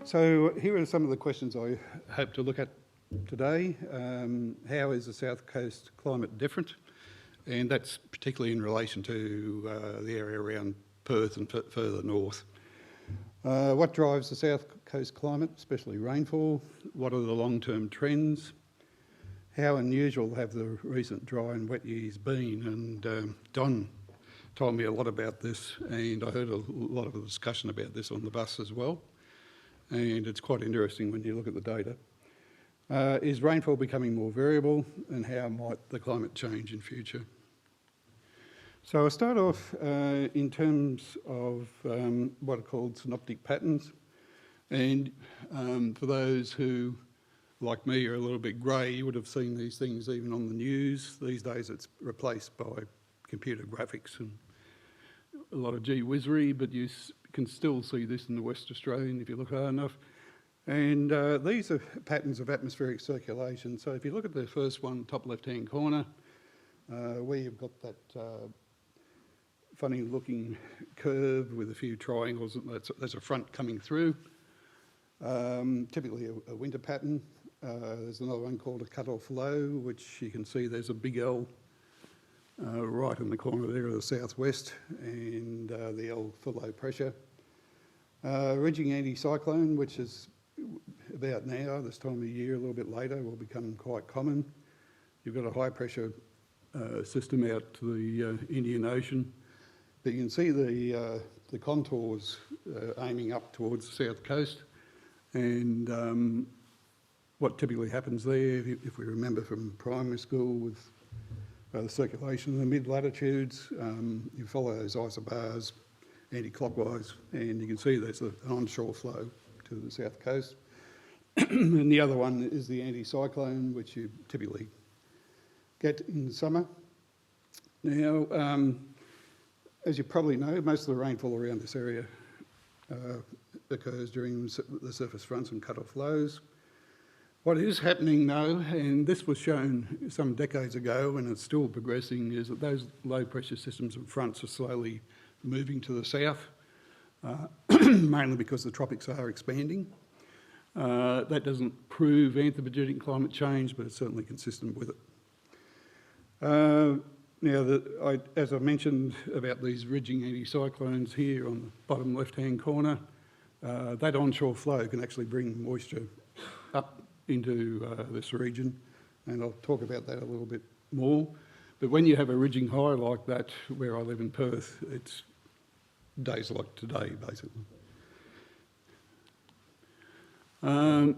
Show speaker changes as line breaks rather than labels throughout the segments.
So here are some of the questions I hope to look at today. How is the South Coast climate different? And that's particularly in relation to the area around Perth and further north. What drives the South Coast climate, especially rainfall? What are the long-term trends? How unusual have the recent dry and wet years been? And Don told me a lot about this, and I heard a lot of the discussion about this on the bus as well. And it's quite interesting when you look at the data. Is rainfall becoming more variable, and how might the climate change in future? So I'll start off in terms of what are called synoptic patterns. And for those who, like me, are a little bit grey, you would have seen these things even on the news. These days it's replaced by computer graphics and a lot of gee-whizzery, but you can still see this in the West Australian if you look hard enough. And these are patterns of atmospheric circulation. So if you look at the first one, top left-hand corner, where you've got that funny looking curve with a few triangles, that's a front coming through. Typically a winter pattern. There's another one called a cut-off low, which you can see there's a big L right in the corner there of the southwest, and the L for low pressure. Ridging anticyclone, which is about now, this time of year, a little bit later, will become quite common. You've got a high pressure system out to the Indian Ocean, but you can see the contours aiming up towards the south coast, and what typically happens there, if we remember from primary school with the circulation in the mid-latitudes, you follow those isobars anti-clockwise, and you can see there's an onshore flow to the south coast. And the other one is the anticyclone, which you typically get in summer. Now, as you probably know, most of the rainfall around this area occurs during the surface fronts and cut-off lows. What is happening though, and this was shown some decades ago and it's still progressing, is that those low pressure systems and fronts are slowly moving to the south, mainly because the tropics are expanding. That doesn't prove anthropogenic climate change, but it's certainly consistent with it. Now, as I mentioned about these ridging anticyclones here on the bottom left-hand corner, that onshore flow can actually bring moisture up into this region, and I'll talk about that a little bit more. But when you have a ridging high like that, where I live in Perth, it's days like today, basically.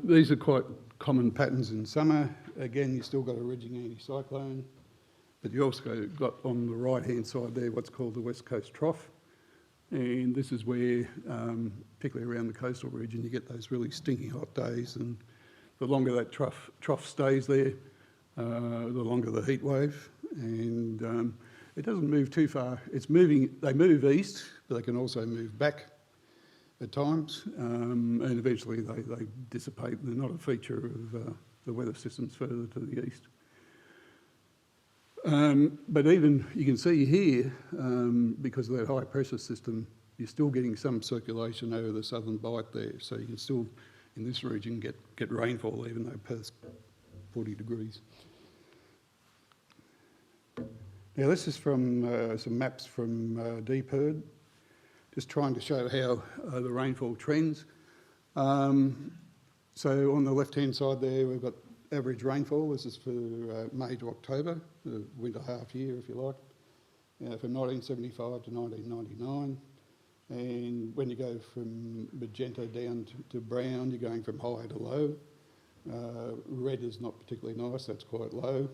These are quite common patterns in summer. Again, you've still got a ridging anticyclone, but you also got on the right-hand side there what's called the West Coast Trough. And this is where, particularly around the coastal region, you get those really stinky hot days, and the longer that trough stays there, the longer the heat wave, and it doesn't move too far. It's moving, they move east, but they can also move back at times, and eventually they dissipate. They're not a feature of the weather systems further to the east. But even, you can see here, because of that high pressure system, you're still getting some circulation over the southern bight there, so you can still, in this region, get rainfall even though Perth's 40 degrees. Now this is from some maps from DPIRD, just trying to show how the rainfall trends. So on the left-hand side there, we've got average rainfall. This is for May to October, the winter half year, if you like, from 1975 to 1999. And when you go from magenta down to brown, you're going from high to low. Red is not particularly nice, that's quite low.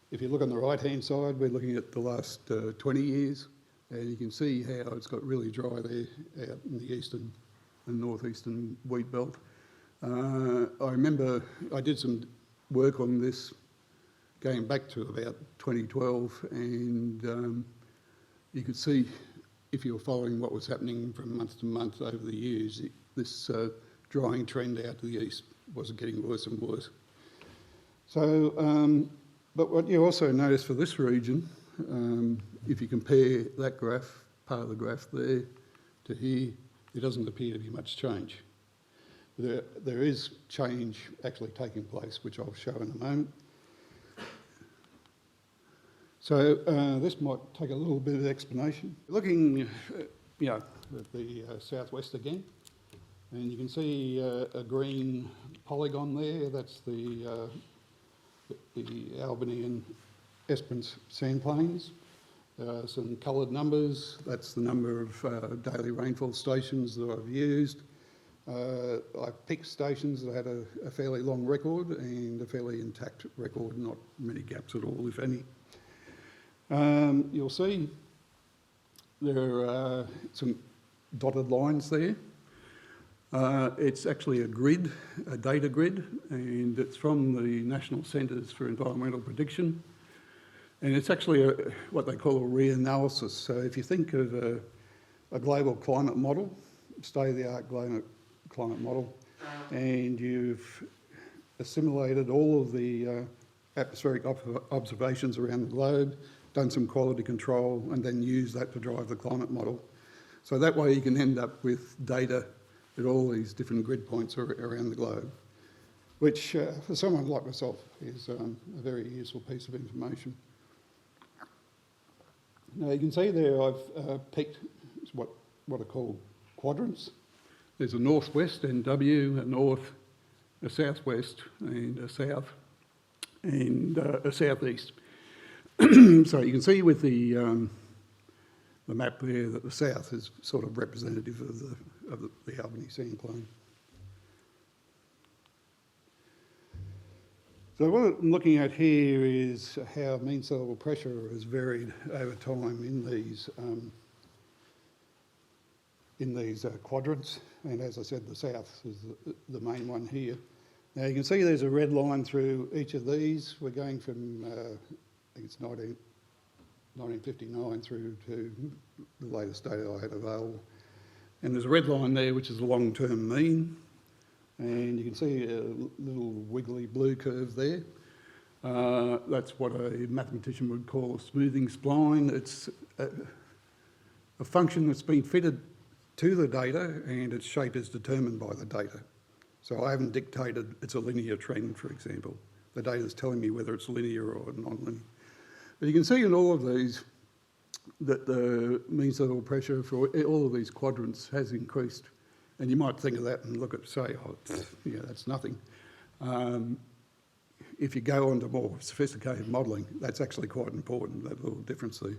If you look on the right-hand side, we're looking at the last 20 years, and you can see how it's got really dry there out in the eastern and northeastern wheat belt. I remember I did some work on this going back to about 2012, and you could see, if you were following what was happening from month to month over the years, this drying trend out to the east was getting worse and worse. So, but what you also notice for this region, if you compare that graph, part of the graph there, to here, there doesn't appear to be much change. there is change actually taking place, which I'll show in a moment. So this might take a little bit of explanation. Looking, at the southwest again, and you can see a green polygon there. That's the Albany and Esperance sandplains. Some coloured numbers. That's the number of daily rainfall stations that I've used. I picked stations that had a fairly long record and a fairly intact record, not many gaps at all, if any. You'll see there are some dotted lines there. It's actually a grid, a data grid, and it's from the National Centres for Environmental Prediction. And it's actually what they call a reanalysis. So if you think of a global climate model, state-of-the-art climate model, and you've assimilated all of the atmospheric observations around the globe, done some quality control, and then use that to drive the climate model. So that way you can end up with data at all these different grid points around the globe, which for someone like myself is a very useful piece of information. Now you can see there I've picked what are called quadrants. There's a northwest NW, a north, a southwest, and a south, and a southeast. So you can see with the map there that the south is sort of representative of the Albany sandplain. So what I'm looking at here is how mean sea level pressure has varied over time in these quadrants, and as I said, the south is the main one here. Now you can see there's a red line through each of these. We're going from, I think it's 1959 through to the latest data I had available. And there's a red line there, which is a long-term mean. And you can see a little wiggly blue curve there. That's what a mathematician would call a smoothing spline. It's a function that's been fitted to the data, and its shape is determined by the data. So I haven't dictated it's a linear trend, for example. The data is telling me whether it's linear or non-linear. But you can see in all of these that the mean sea level pressure for all of these quadrants has increased. And you might think of that and look at, say, oh, yeah, that's nothing. If you go on to more sophisticated modelling, that's actually quite important, that little difference there.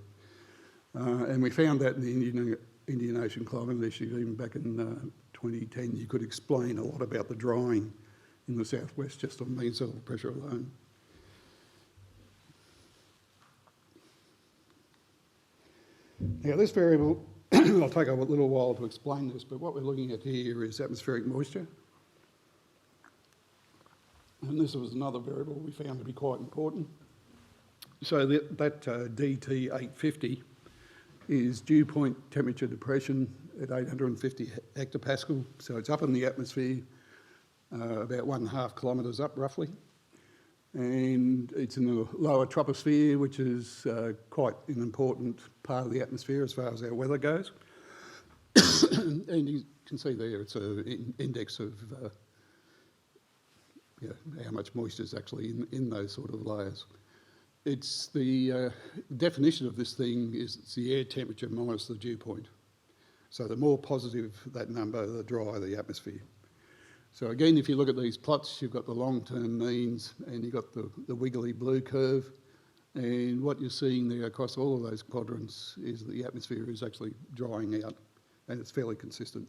And we found that in the Indian Ocean Climate Initiative, even back in 2010, you could explain a lot about the drying in the southwest just on mean sea level pressure alone. Now this variable, I'll take a little while to explain this, but what we're looking at here is atmospheric moisture. And this was another variable we found to be quite important. So that DT850 is dew point temperature depression at 850 hectopascal. So it's up in the atmosphere, about 1.5 kilometres up roughly. And it's in the lower troposphere, which is quite an important part of the atmosphere as far as our weather goes. And you can see there it's an index of how much moisture is actually in those sort of layers. It's the definition of this thing is it's the air temperature minus the dew point. So the more positive that number, the drier the atmosphere. So again, if you look at these plots, you've got the long-term means and you've got the wiggly blue curve. And what you're seeing there across all of those quadrants is that the atmosphere is actually drying out, and it's fairly consistent.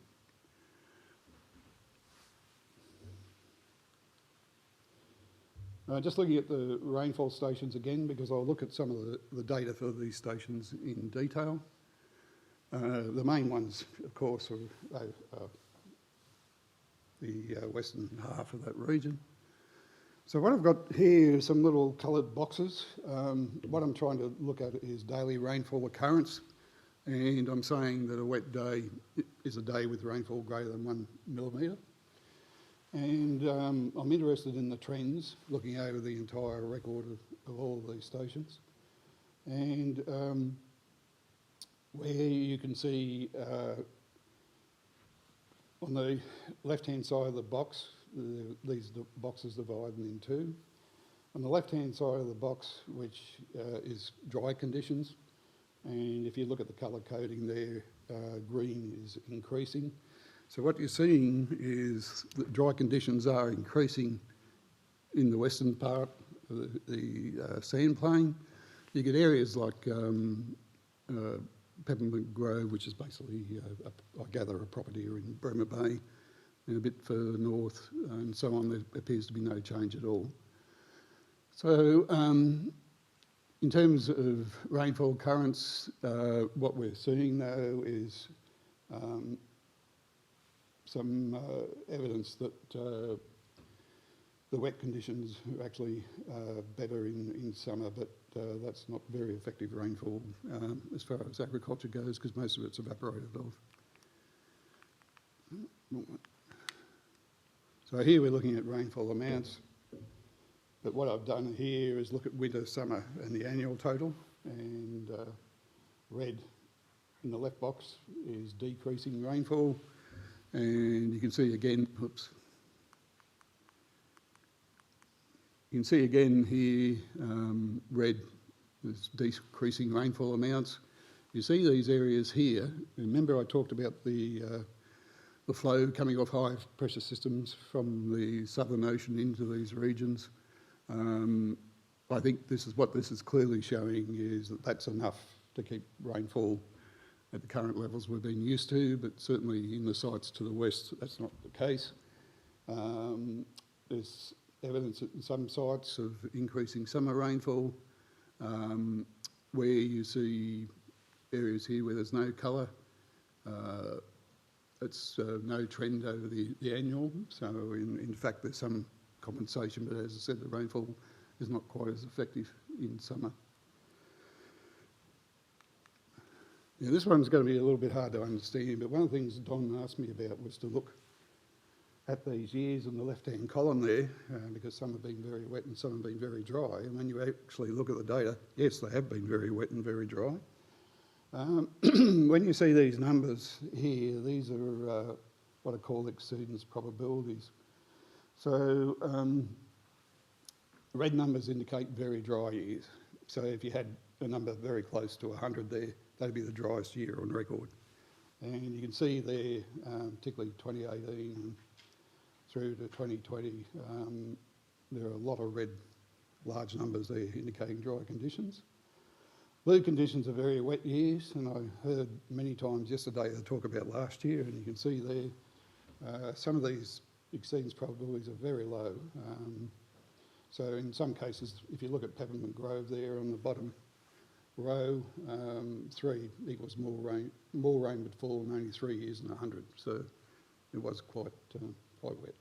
Just looking at the rainfall stations again, because I'll look at some of the data for these stations in detail. The main ones, of course, are the western half of that region. So what I've got here is some little coloured boxes. What I'm trying to look at is daily rainfall occurrence, and I'm saying that a wet day is a day with rainfall greater than 1 millimetre. And I'm interested in the trends, looking over the entire record of all of these stations. And where you can see On the left-hand side of the box, these boxes divided in two. On the left-hand side of the box, which is dry conditions, and if you look at the colour coding there, green is increasing. So what you're seeing is that dry conditions are increasing in the western part of the Sandplain. You get areas like Peppermint Grove, which is basically, I gather, a property here in Bremer Bay, and a bit further north and so on, there appears to be no change at all. So in terms of rainfall currents, what we're seeing though is some evidence that the wet conditions are actually better in summer, but that's not very effective rainfall as far as agriculture goes, because most of it's evaporated off. So here we're looking at rainfall amounts, but what I've done here is look at winter, summer and the annual total, and red in the left box is decreasing rainfall, and you can see again, oops, you can see again here, red is decreasing rainfall amounts. You see these areas here. Remember I talked about the flow coming off high pressure systems from the Southern Ocean into these regions. I think this is clearly showing is that that's enough to keep rainfall at the current levels we've been used to, but certainly in the sites to the west that's not the case. There's evidence in some sites of increasing summer rainfall, where you see areas here where there's no colour. It's no trend over the annual, so in fact there's some compensation, but as I said, the rainfall is not quite as effective in summer. Now this one's going to be a little bit hard to understand, but one of the things Don asked me about was to look at these years in the left-hand column there, because some have been very wet and some have been very dry, and when you actually look at the data, yes, they have been very wet and very dry. When you see these numbers here, these are what are called exceedance probabilities. So red numbers indicate very dry years. So if you had a number very close to 100 there, that'd be the driest year on record. And you can see there, particularly 2018 through to 2020, there are a lot of red, large numbers there indicating dry conditions. Blue conditions are very wet years, and I heard many times yesterday the talk about last year, and you can see there some of these exceedance probabilities are very low. So in some cases, if you look at Peppermint Grove there on the bottom row, 3 equals more rain would fall in only 3 years in 100, so it was quite wet.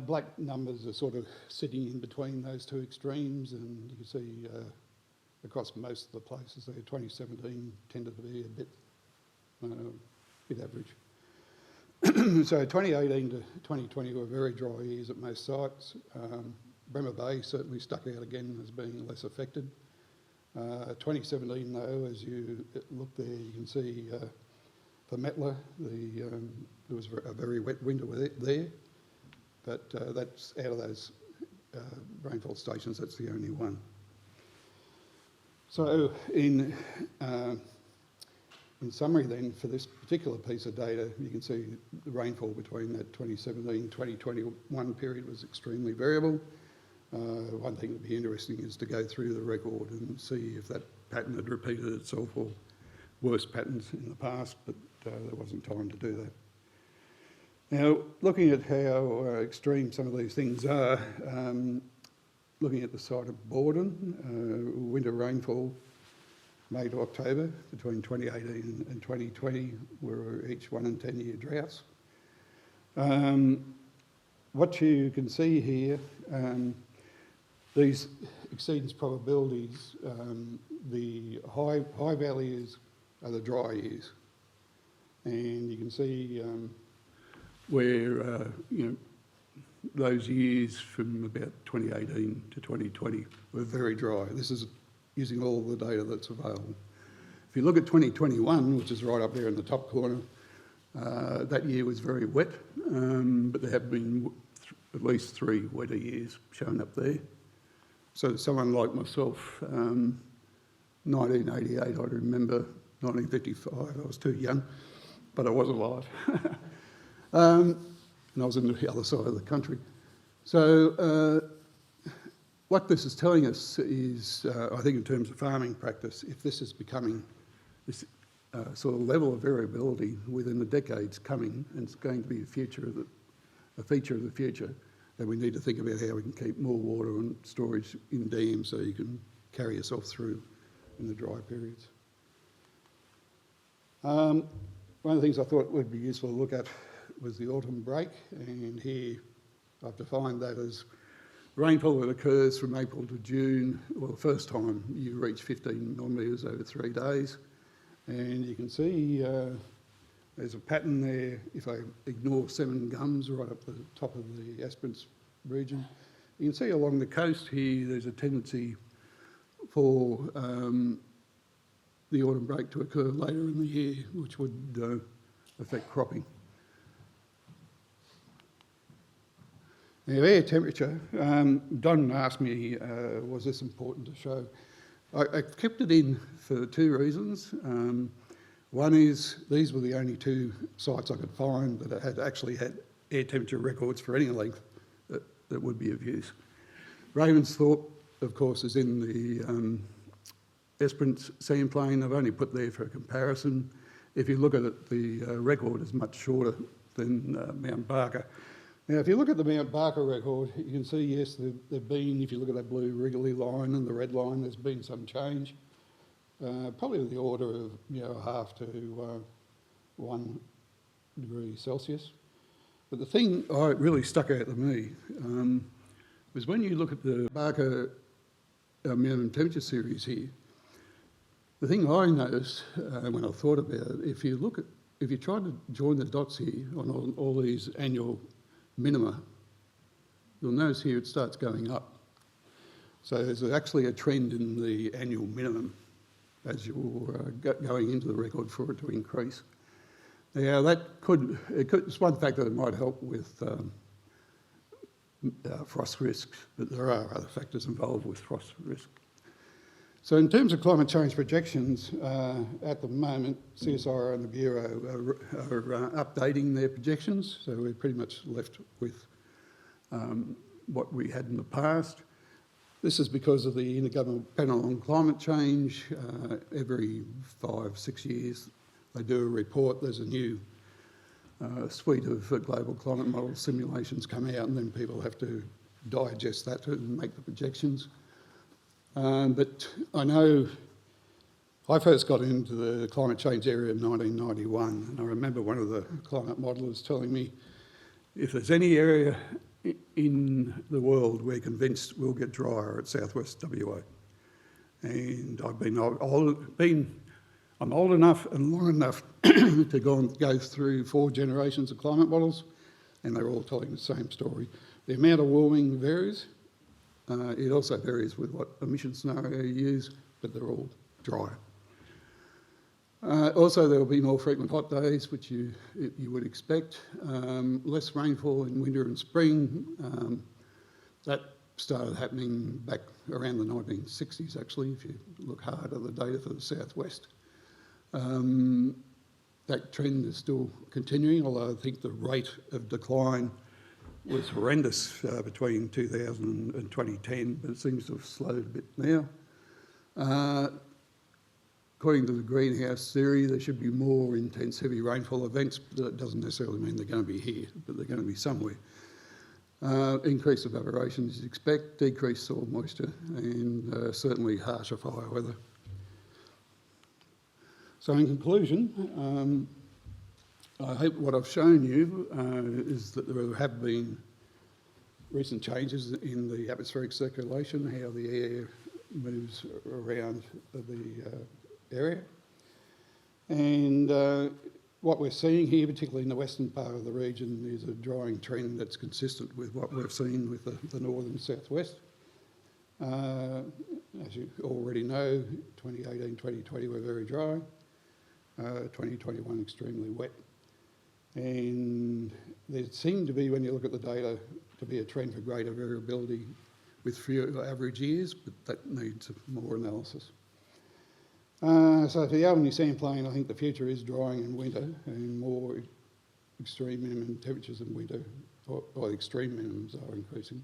Black numbers are sort of sitting in between those two extremes, and you can see across most of the places there, 2017 tended to be a bit average. So 2018 to 2020 were very dry years at most sites. Bremer Bay certainly stuck out again as being less affected. 2017 though, as you look there, you can see for Metla, there was a very wet winter there, but that's out of those rainfall stations, that's the only one. So in summary then, for this particular piece of data, you can see the rainfall between that 2017-2021 period was extremely variable. One thing that would be interesting is to go through the record and see if that pattern had repeated itself or worse patterns in the past, but there wasn't time to do that. Now, looking at how extreme some of these things are, looking at the site of Borden, winter rainfall May to October between 2018 and 2020 were each 1 in 10 year droughts. What you can see here, these exceedance probabilities, the high values are the dry years, and you can see where those years from about 2018 to 2020 were very dry. This is using all the data that's available. If you look at 2021, which is right up there in the top corner, That year was very wet, but there have been at least 3 wetter years shown up there. So someone like myself, 1988, I remember, 1955, I was too young, but I was alive. And I was on the other side of the country. So what this is telling us is, I think in terms of farming practice, if this is becoming this sort of level of variability within the decades coming, and it's going to be a feature of the future, then we need to think about how we can keep more water and storage in dams so you can carry yourself through in the dry periods. One of the things I thought would be useful to look at was the autumn break, and here I've defined that as rainfall that occurs from April to June, well, the first time you reach 15 millimetres over 3 days. And you can see there's a pattern there. If I ignore Seven Gums right up the top of the Esperance region, you can see along the coast here there's a tendency for the autumn break to occur later in the year, which would affect cropping. Now, air temperature, Don asked me, was this important to show? I kept it in for 2 reasons. One is these were the only 2 sites I could find that had actually had air temperature records for any length that would be of use. Ravensthorpe, of course, is in the Esperance Sandplain. I've only put there for a comparison. If you look at it, the record is much shorter than Mount Barker. Now, if you look at the Mount Barker record, you can see, yes, there've been, if you look at that blue wriggly line and the red line, there's been some change. Probably of the order of, 0.5 to 1 degree Celsius. But the thing that really stuck out to me was when you look at the Barker minimum temperature series here, the thing I noticed when I thought about it, if you try to join the dots here on all these annual minima, you'll notice here it starts going up. So there's actually a trend in the annual minimum as you're going into the record for it to increase. Now it's one factor that might help with frost risks, but there are other factors involved with frost risk. So in terms of climate change projections, at the moment, CSIRO and the Bureau are updating their projections, so we're pretty much left with what we had in the past. This is because of the Intergovernmental Panel on Climate Change. Every 5-6 years they do a report. There's a new suite of global climate model simulations come out, and then people have to digest that to make the projections. But I know I first got into the climate change area in 1991, and I remember one of the climate modellers telling me, if there's any area in the world we're convinced will get drier at southwest WA. And I'm old enough and long enough to go through 4 generations of climate models, and they're all telling the same story. The amount of warming varies. It also varies with what emission scenario you use, but they're all drier. Also, there will be more frequent hot days, which you would expect. Less rainfall in winter and spring. That started happening back around the 1960s, actually, if you look hard at the data for the southwest. That trend is still continuing, although I think the rate of decline was horrendous between 2000 and 2010, but it seems to have slowed a bit now. According to the greenhouse theory, there should be more intense heavy rainfall events, but that doesn't necessarily mean they're going to be here, but they're going to be somewhere. Increased evaporation is expected, decreased soil moisture, and certainly harsher fire weather. So in conclusion, I hope what I've shown you is that there have been recent changes in the atmospheric circulation, how the air moves around the area. And what we're seeing here, particularly in the western part of the region, is a drying trend that's consistent with what we've seen with the northern southwest. As you already know, 2018, 2020 were very dry, 2021 extremely wet. And there seemed to be, when you look at the data, to be a trend for greater variability with fewer average years, but that needs more analysis. So for the Albany Sandplain, I think the future is drying in winter and more extreme minimum temperatures in winter, or extreme minimums are increasing.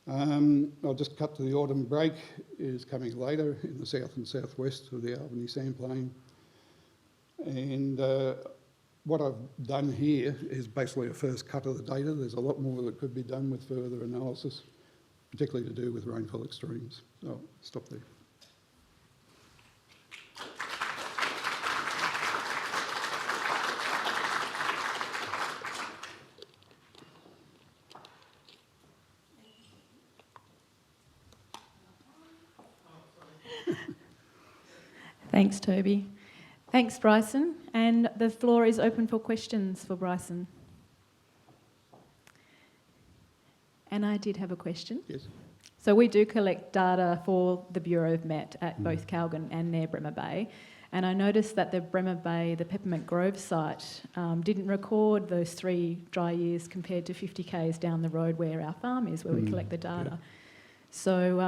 I'll just cut to the autumn break is coming later in the south and southwest of the Albany Sandplain. And what I've done here is basically a first cut of the data. There's a lot more that could be done with further analysis, particularly to do with rainfall extremes. I'll stop there.
Thanks, Toby. Thanks, Bryson. And the floor is open for questions for Bryson. And I did have a question.
Yes.
So we do collect data for the Bureau of Met at both Calgon and near Bremer Bay. And I noticed that the Bremer Bay, the Peppermint Grove site, didn't record those 3 dry years compared to 50 k's down the road where our farm is, where we collect the data.
Yeah.
So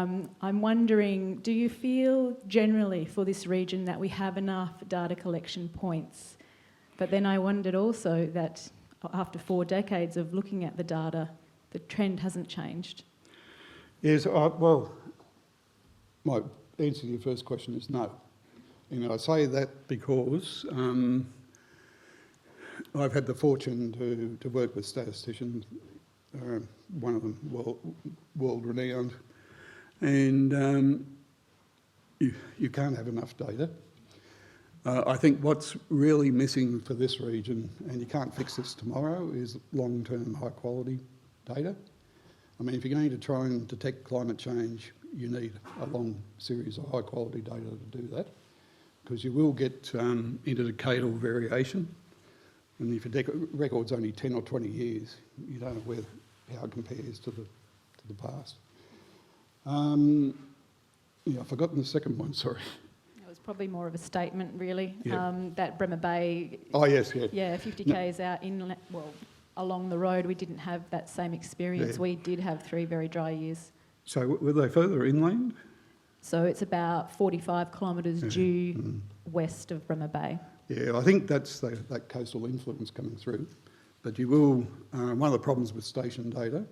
I'm wondering, do you feel generally for this region that we have enough data collection points? But then I wondered also that after 4 decades of looking at the data, the trend hasn't changed.
Yes, well, my answer to your first question is no. I say that because I've had the fortune to work with statisticians, one of them world-renowned, and you can't have enough data. I think what's really missing for this region, and you can't fix this tomorrow, is long-term high-quality data. I mean, if you're going to try and detect climate change, you need a long series of high-quality data to do that, because you will get interdecadal variation, and if your record's only 10 or 20 years, you don't know how it compares to the past. I've forgotten the second one, sorry.
It was probably more of a statement, really,
Yeah.
that Bremer Bay...
Oh, yes, yeah.
Yeah, 50 k's out inland, well, along the road, we didn't have that same experience.
Yeah.
We did have 3 very dry years.
So were they further inland?
So it's about 45 kilometres due west of Bremer Bay.
Yeah, I think that's that coastal influence coming through. But you will, one of the problems with station data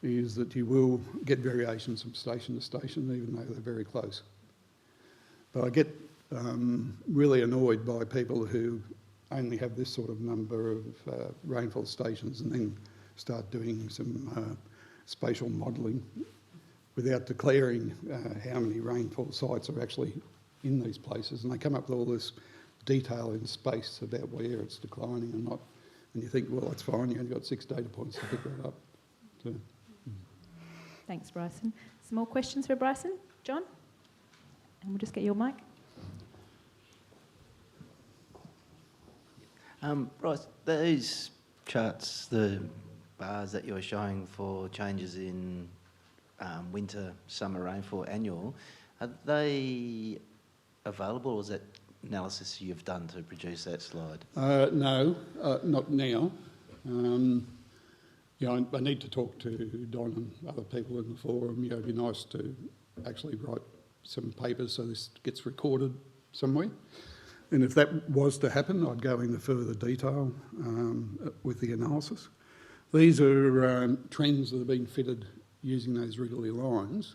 is that you will get variations from station to station, even though they're very close. But I get really annoyed by people who only have this sort of number of rainfall stations and then start doing some spatial modelling without declaring how many rainfall sites are actually in these places. And they come up with all this detail in space about where it's declining and not. And you think, well, that's fine, you only got 6 data points to pick that up. So.
Thanks, Bryson. Some more questions for Bryson? John? And we'll just get your mic.
Bryce, those charts, the bars that you're showing for changes in winter, summer rainfall annual, are they available, or is that analysis you've done to produce that slide?
No, not now. I need to talk to Don and other people in the forum. It'd be nice to actually write some papers so this gets recorded somewhere. And if that was to happen, I'd go into further detail with the analysis. These are trends that have been fitted using those wriggly lines,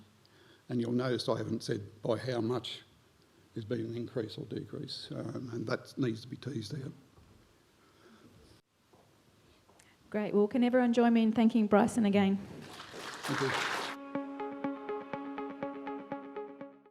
and you'll notice I haven't said by how much there's been an increase or decrease, and that needs to be teased out.
Great. Well, can everyone join me in thanking Bryson again?
Thank you.